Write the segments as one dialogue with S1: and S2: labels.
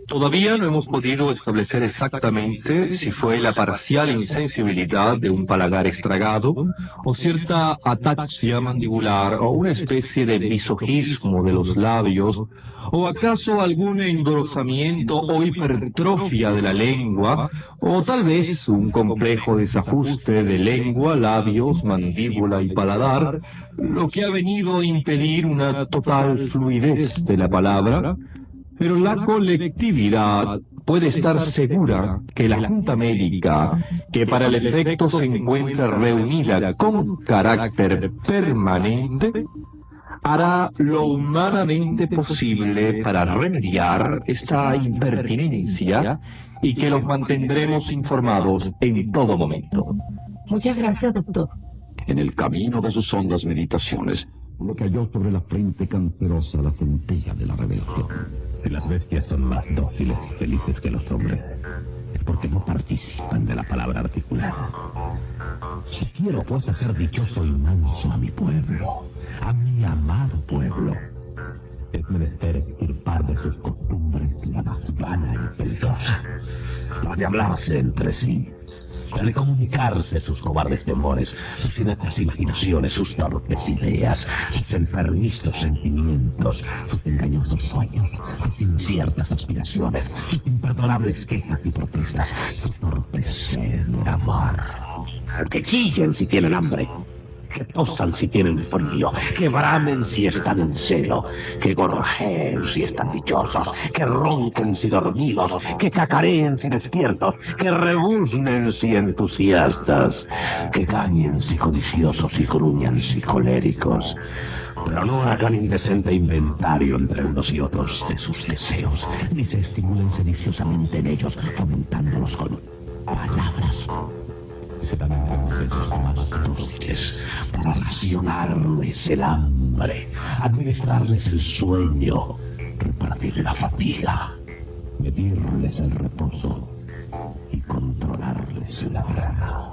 S1: Todavía no hemos podido establecer exactamente si fue la parcial insensibilidad de un paladar estragado, o cierta ataxia mandibular, o una especie de misojismo de los labios, o acaso algún engrosamiento o hipertrofia de la lengua, o tal vez un complejo desajuste de lengua, labios, mandíbula y paladar, lo que ha venido a impedir una total fluidez de la palabra. Pero la colectividad puede estar segura que la Junta Médica, que para el efecto se encuentra reunida con carácter permanente, hará lo humanamente posible para remediar esta impertinencia y que los mantendremos informados en todo momento.
S2: Muchas gracias, doctor.
S3: En el camino de sus hondas meditaciones, le cayó sobre la frente cancerosa la centella de la revelación.
S4: Si las bestias son más dóciles y felices que los hombres, es porque no participan de la palabra articulada. Si quiero pues hacer dichoso y manso a mi pueblo, a mi amado pueblo, es menester extirpar de sus costumbres la más vana y peligrosa, la de hablarse entre sí, la de comunicarse sus cobardes temores, sus ineptas imaginaciones, sus torpes ideas, sus enfermizos sentimientos, sus engañosos sueños, sus inciertas aspiraciones, sus imperdonables quejas y protestas, su torpe sed de amor. Que chillen si tienen hambre, que tosan si tienen frío, que bramen si están en celo, que gorjeen si están dichosos, que ronquen si dormidos, que cacareen si despiertos, que rebuznen si entusiastas, que cañen si codiciosos y gruñan si coléricos. Pero no hagan indecente inventario entre unos y otros de sus deseos, ni se estimulen sediciosamente en ellos, fomentándolos con palabras. Serán entonces más dóciles para racionarles el hambre, administrarles el sueño, repartir la fatiga, medirles el reposo y controlarles la gana.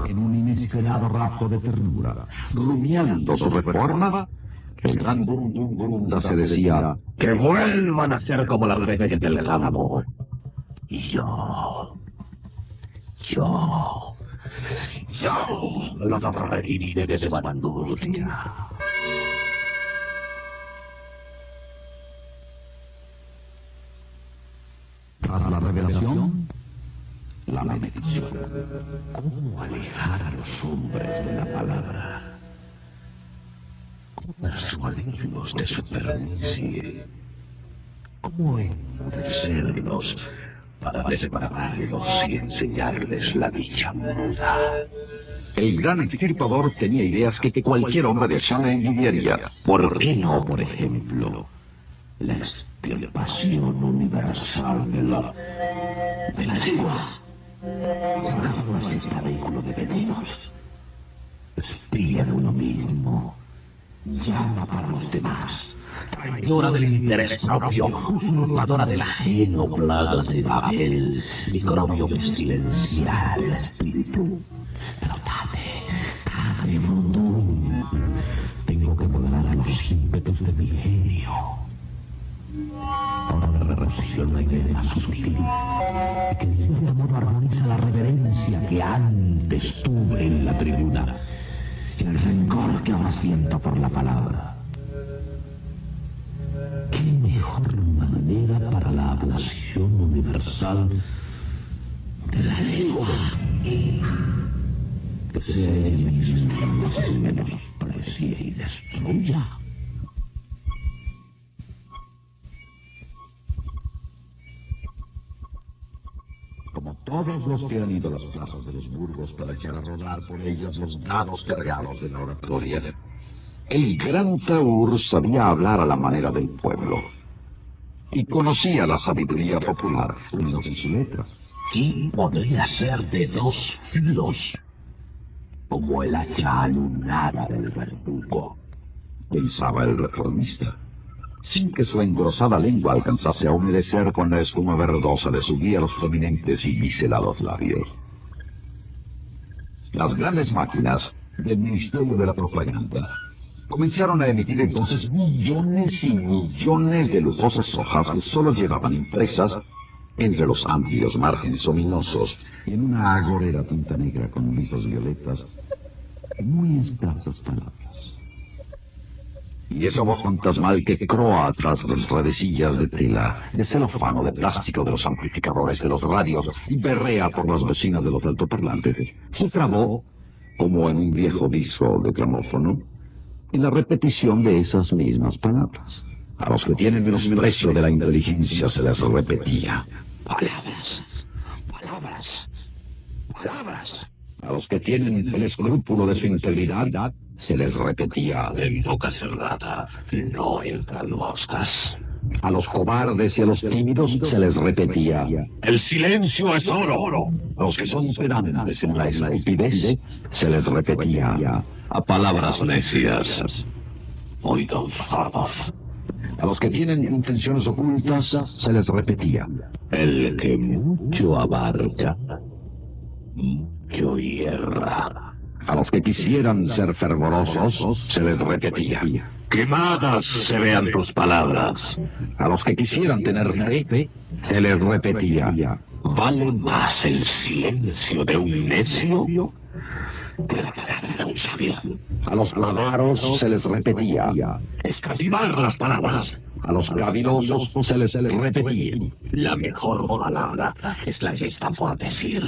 S3: En un inesperado rapto de ternura, rumiando su reforma, el gran Burunda se decía:
S4: que vuelvan a ser como las bestias del campo. Y yo los rediré de su angustia.
S3: Tras la revelación, la medición.
S4: ¿Cómo alejar a los hombres de la palabra? ¿Cómo persuadirlos de su pernicie? ¿Cómo endurecerlos para desbararlos y enseñarles la dicha muda?
S3: El gran extirpador tenía ideas que cualquier hombre de China envidiaría.
S4: ¿Por qué no, por ejemplo, la extirpación universal de la lengua? La lengua es este vehículo de venenos. Espía de uno mismo, llama para los demás, traidora del interés propio, usurpadora del ajeno, plagas de Babel, microbio pestilencial del espíritu. Pero dame, Rondón. Tengo que moderar a los ímpetus de mi genio. Ahora la revolución no hay idea más sutil, y que en cierto modo armoniza la reverencia que antes tuve en la tribuna, y el rencor que ahora siento por la palabra. ¿Qué mejor manera para la ablación universal de la lengua? Que sea ella misma la que menosprecie y destruya.
S3: Como todos los que han ido a las plazas de los burgos para echar a rodar por ellas los dados cargados de la oratoria, el gran Taur sabía hablar a la manera del pueblo y conocía la sabiduría popular, unidos en su letra.
S4: ¿Quién podría ser de dos filos como el hacha alunada del verdugo?
S3: Pensaba el reformista, sin que su engrosada lengua alcanzase a humedecer con la espuma verdosa de su guía los prominentes y biselados labios. Las grandes máquinas del Ministerio de la Propaganda Comenzaron a emitir entonces millones y millones de lujosas hojas que solo llevaban impresas entre los amplios márgenes ominosos y en una agorera tinta negra con lisos violetas muy escasas palabras. Y esa voz fantasmal que croa tras las redecillas de tela, de celofano, de plástico de los amplificadores de los radios y berrea por las bocinas de los altoparlantes, se trabó, como en un viejo disco de gramófono, en la repetición de esas mismas palabras. A los que tienen menosprecio de la inteligencia se les repetía: palabras, palabras, palabras. A los que tienen el escrúpulo de su integridad se les repetía: en boca cerrada no entran moscas. A los cobardes y a los tímidos se les repetía: el silencio es oro. A los que son pedantes en la estupidez se les repetía: a palabras necias, oídos sordos. A los que tienen intenciones ocultas se les repetía: el que mucho abarca, mucho hierra. A los que quisieran ser fervorosos se les repetía: quemadas se vean tus palabras. A los que quisieran tener fe se les repetía: vale más el silencio de un necio que la palabra de un sabio. A los avaros se les repetía: escatimar las palabras. A los cavilosos se les repetía: la mejor palabra es la que está por decir.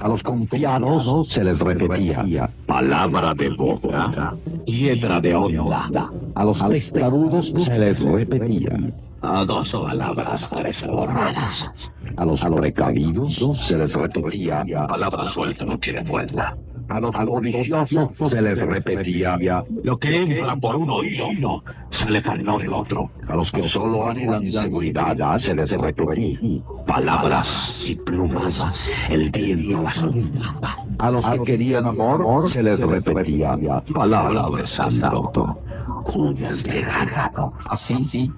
S3: A los confiados se les repetía: palabra de boca, piedra de onda. A los testarudos se les repetía: a dos palabras, tres borradas. A los precavidos se les repetía: palabra suelta no tiene vuelta. A los codiciosos se les repetía: lo que entra por un oído sale por el otro. A los que solo anhelan seguridad se les repetía: palabras y plumas, el viento las sombra. A los que querían amor se les repetía: palabras de santo, uñas de gato. Así,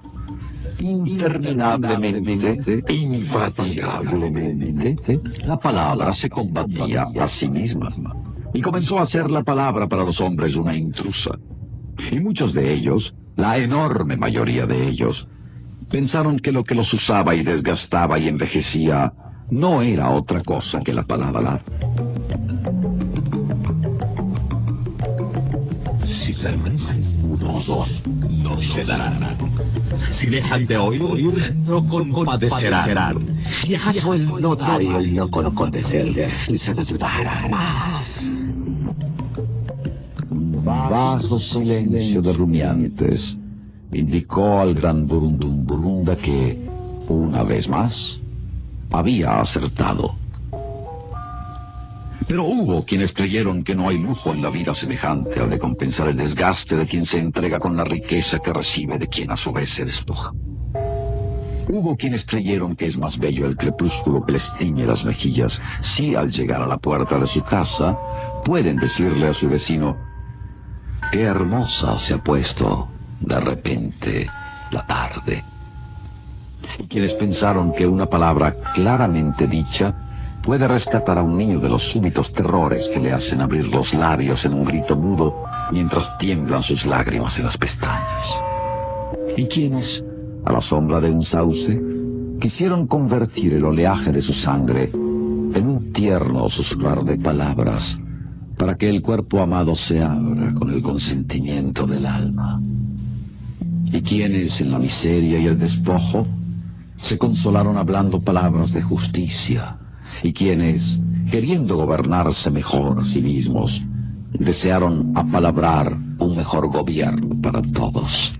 S3: interminablemente, infatigablemente, la palabra se combatía a sí misma. Y comenzó a ser la palabra para los hombres una intrusa. Y muchos de ellos, la enorme mayoría de ellos, pensaron que lo que los usaba y desgastaba y envejecía no era otra cosa que la palabra.
S4: Si permanecen mudos, no se darán. Si dejan de oír, no compadecerán.
S5: Y acaso el notario el no compadecer se ayudará más.
S3: Un bajo silencio de rumiantes indicó al gran Burundum Burunda que, una vez más, había acertado. Pero hubo quienes creyeron que no hay lujo en la vida semejante al de compensar el desgaste de quien se entrega con la riqueza que recibe de quien a su vez se despoja. Hubo quienes creyeron que es más bello el crepúsculo que les tiñe las mejillas si al llegar a la puerta de su casa pueden decirle a su vecino: qué hermosa se ha puesto de repente la tarde. Y quienes pensaron que una palabra claramente dicha puede rescatar a un niño de los súbitos terrores que le hacen abrir los labios en un grito mudo mientras tiemblan sus lágrimas en las pestañas. Y quienes, a la sombra de un sauce, quisieron convertir el oleaje de su sangre en un tierno susurrar de palabras para que el cuerpo amado se abra con el consentimiento del alma. Y quienes, en la miseria y el despojo, se consolaron hablando palabras de justicia, y quienes, queriendo gobernarse mejor a sí mismos, desearon apalabrar un mejor gobierno para todos.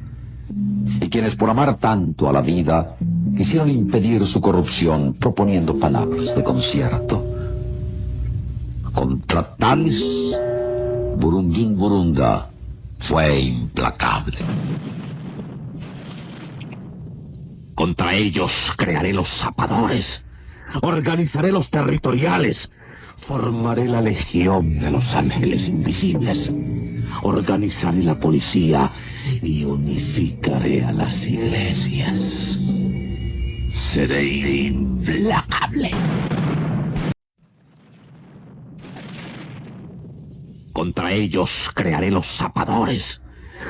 S3: Y quienes por amar tanto a la vida, quisieron impedir su corrupción proponiendo palabras de concierto. Contra tales, Burundum Burunda fue implacable.
S5: Contra ellos crearé los zapadores, organizaré los territoriales, formaré la legión de los ángeles invisibles, organizaré la policía y unificaré a las iglesias. Seré implacable. Contra ellos crearé los zapadores,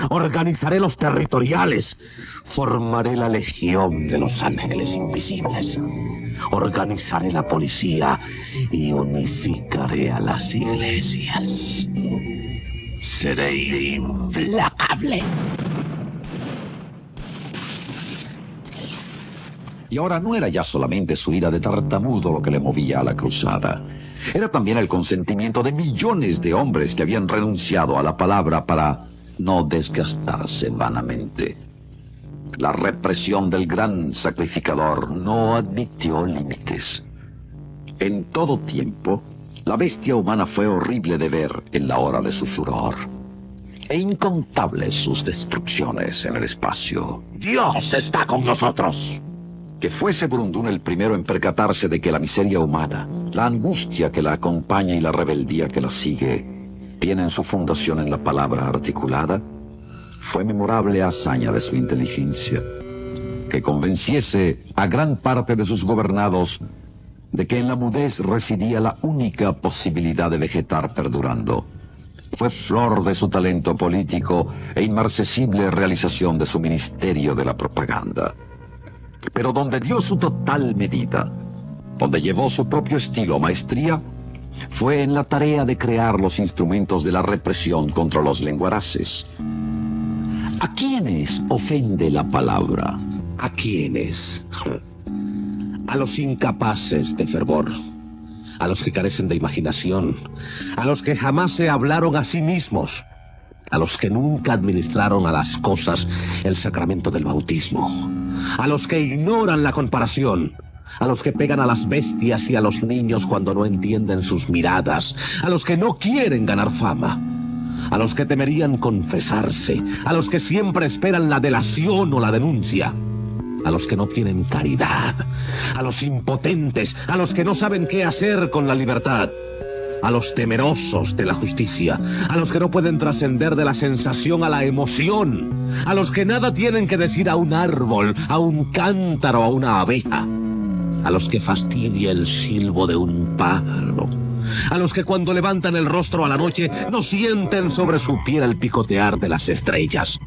S5: Organizaré los territoriales. Formaré la legión de los ángeles invisibles. Organizaré la policía y unificaré a las iglesias. Seré implacable.
S3: Y ahora no era ya solamente su ira de tartamudo lo que le movía a la cruzada. Era también el consentimiento de millones de hombres que habían renunciado a la palabra para no desgastarse vanamente. La represión del gran sacrificador no admitió límites. En todo tiempo, la bestia humana fue horrible de ver en la hora de su furor. E incontables sus destrucciones en el espacio.
S5: Dios está con nosotros.
S3: Que fuese Burundún el primero en percatarse de que la miseria humana, la angustia que la acompaña y la rebeldía que la sigue, tienen su fundación en la palabra articulada, fue memorable hazaña de su inteligencia. Que convenciese a gran parte de sus gobernados de que en la mudez residía la única posibilidad de vegetar perdurando. Fue flor de su talento político e inmarcesible realización de su ministerio de la propaganda. Pero donde dio su total medida, donde llevó su propio estilo o maestría, fue en la tarea de crear los instrumentos de la represión contra los lenguaraces. ¿A quiénes ofende la palabra?
S5: ¿A quiénes? A los incapaces de fervor, a los que carecen de imaginación, a los que jamás se hablaron a sí mismos, a los que nunca administraron a las cosas el sacramento del bautismo, a los que ignoran la comparación, a los que pegan a las bestias y a los niños cuando no entienden sus miradas, a los que no quieren ganar fama, a los que temerían confesarse, a los que siempre esperan la delación o la denuncia, a los que no tienen caridad, a los impotentes, a los que no saben qué hacer con la libertad, a los temerosos de la justicia, a los que no pueden trascender de la sensación a la emoción, a los que nada tienen que decir a un árbol, a un cántaro, a una abeja, a los que fastidia el silbo de un pájaro, a los que cuando levantan el rostro a la noche no sienten sobre su piel el picotear de las estrellas,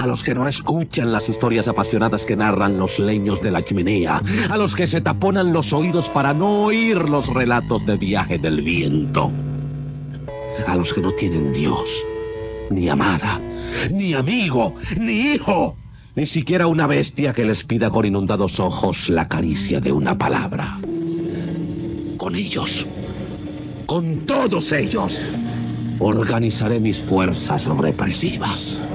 S5: a los que no escuchan las historias apasionadas que narran los leños de la chimenea, a los que se taponan los oídos para no oír los relatos de viaje del viento, a los que no tienen Dios, ni amada, ni amigo, ni hijo, ni siquiera una bestia que les pida con inundados ojos la caricia de una palabra. Con ellos, con todos ellos, organizaré mis fuerzas represivas.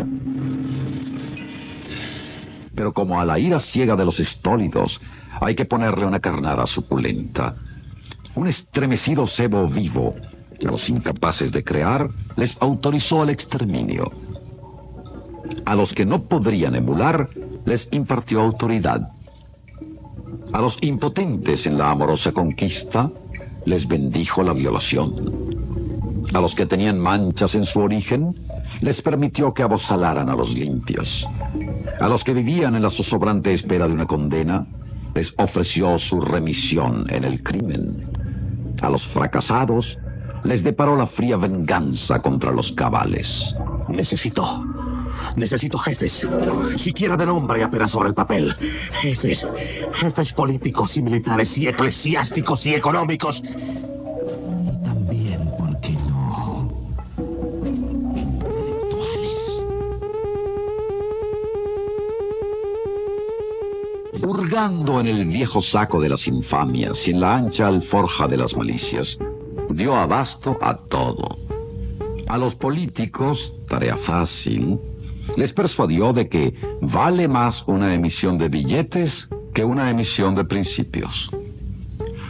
S3: Pero como a la ira ciega de los estólidos hay que ponerle una carnada suculenta, un estremecido cebo vivo que a los incapaces de crear les autorizó el exterminio. A los que no podrían emular les impartió autoridad. A los impotentes en la amorosa conquista les bendijo la violación. A los que tenían manchas en su origen les permitió que abozalaran a los limpios. A los que vivían en la zozobrante espera de una condena, les ofreció su remisión en el crimen. A los fracasados, les deparó la fría venganza contra los cabales.
S5: Necesito jefes, siquiera de nombre apenas sobre el papel. Jefes políticos y militares y eclesiásticos y económicos.
S4: Y también, ¿por qué no?
S3: Hurgando en el viejo saco de las infamias y en la ancha alforja de las malicias, dio abasto a todo. A los políticos, tarea fácil, les persuadió de que vale más una emisión de billetes que una emisión de principios.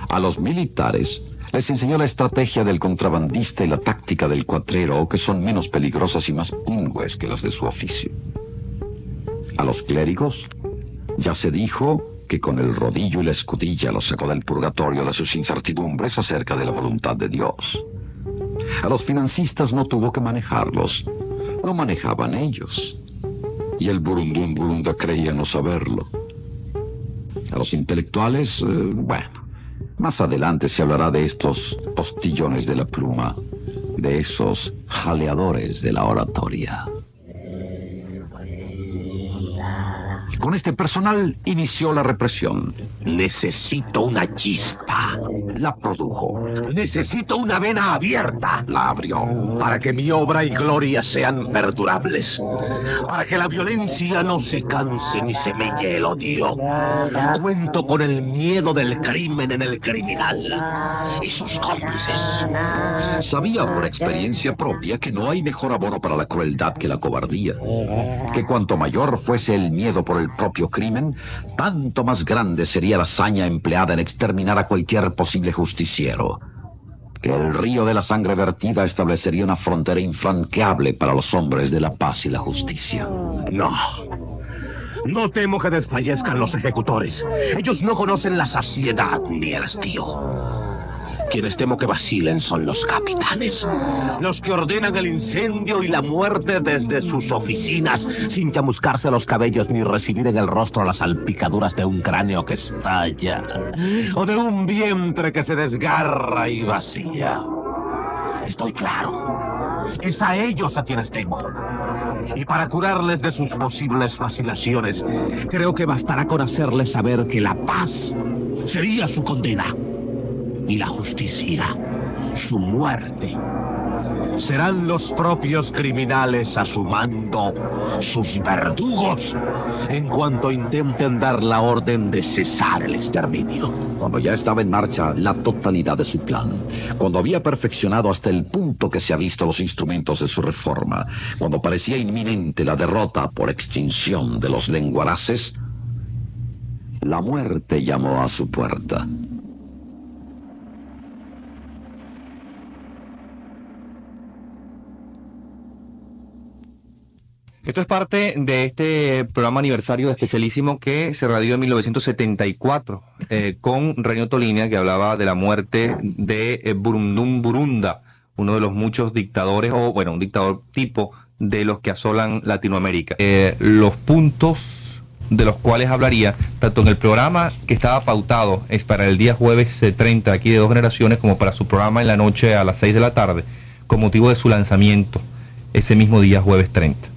S3: A los militares les enseñó la estrategia del contrabandista y la táctica del cuatrero, que son menos peligrosas y más pingües que las de su oficio. A los clérigos ya se dijo que con el rodillo y la escudilla los sacó del purgatorio de sus incertidumbres acerca de la voluntad de Dios. A los financistas no tuvo que manejarlos, lo manejaban ellos. Y el Burundún Burunda creía no saberlo. A los intelectuales, bueno, más adelante se hablará de estos postillones de la pluma, de esos jaleadores de la oratoria. Con este personal inició la represión.
S5: Necesito una chispa.
S3: La produjo.
S5: Necesito una vena abierta.
S3: La abrió.
S5: Para que mi obra y gloria sean perdurables. Para que la violencia no se canse ni se melle el odio. Cuento con el miedo del crimen en el criminal y sus cómplices.
S3: Sabía por experiencia propia que no hay mejor abono para la crueldad que la cobardía. Que cuanto mayor fuese el miedo por el propio crimen, tanto más grande sería la hazaña empleada en exterminar a cualquier posible justiciero. Que el río de la sangre vertida establecería una frontera infranqueable para los hombres de la paz y la justicia.
S5: No temo que desfallezcan los ejecutores. Ellos no conocen la saciedad ni el hastío. Quienes temo que vacilen son los capitanes, los que ordenan el incendio y la muerte desde sus oficinas, sin chamuscarse los cabellos ni recibir en el rostro las salpicaduras de un cráneo que estalla, o de un vientre que se desgarra y vacía. Estoy claro, es a ellos a quienes temo. Y para curarles de sus posibles vacilaciones, creo que bastará con hacerles saber que la paz sería su condena. Y la justicia, su muerte. Serán los propios criminales a su mando, sus verdugos, en cuanto intenten dar la orden de cesar el exterminio.
S3: Cuando ya estaba en marcha la totalidad de su plan, cuando había perfeccionado hasta el punto que se ha visto los instrumentos de su reforma, cuando parecía inminente la derrota por extinción de los lenguaraces, la muerte llamó a su puerta.
S6: Esto es parte de este programa aniversario especialísimo que se radió en 1974 con Renio Tolina, que hablaba de la muerte de Burundum Burunda, uno de los muchos dictadores, o bueno, un dictador tipo de los que asolan Latinoamérica. Los puntos de los cuales hablaría, tanto en el programa que estaba pautado es para el día jueves 30 aquí de Dos Generaciones, como para su programa en la noche a las 6 de la tarde, con motivo de su lanzamiento ese mismo día jueves 30.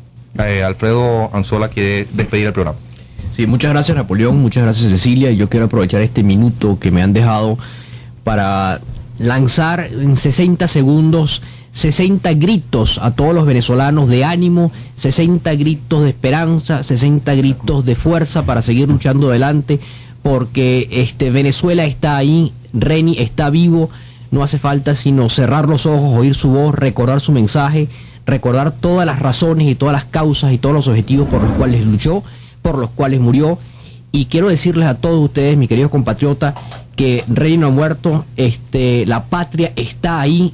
S6: Alfredo Anzola quiere despedir el programa.
S7: Sí, muchas gracias Napoleón, muchas gracias Cecilia. Yo quiero aprovechar este minuto que me han dejado para lanzar en 60 segundos 60 gritos a todos los venezolanos de ánimo, 60 gritos de esperanza, 60 gritos de fuerza para seguir luchando adelante, porque Venezuela está ahí, Reni está vivo. No hace falta sino cerrar los ojos, oír su voz, recordar su mensaje, recordar todas las razones y todas las causas y todos los objetivos por los cuales luchó, por los cuales murió. Y quiero decirles a todos ustedes, mis queridos compatriotas, que Reni no ha muerto, la patria está ahí.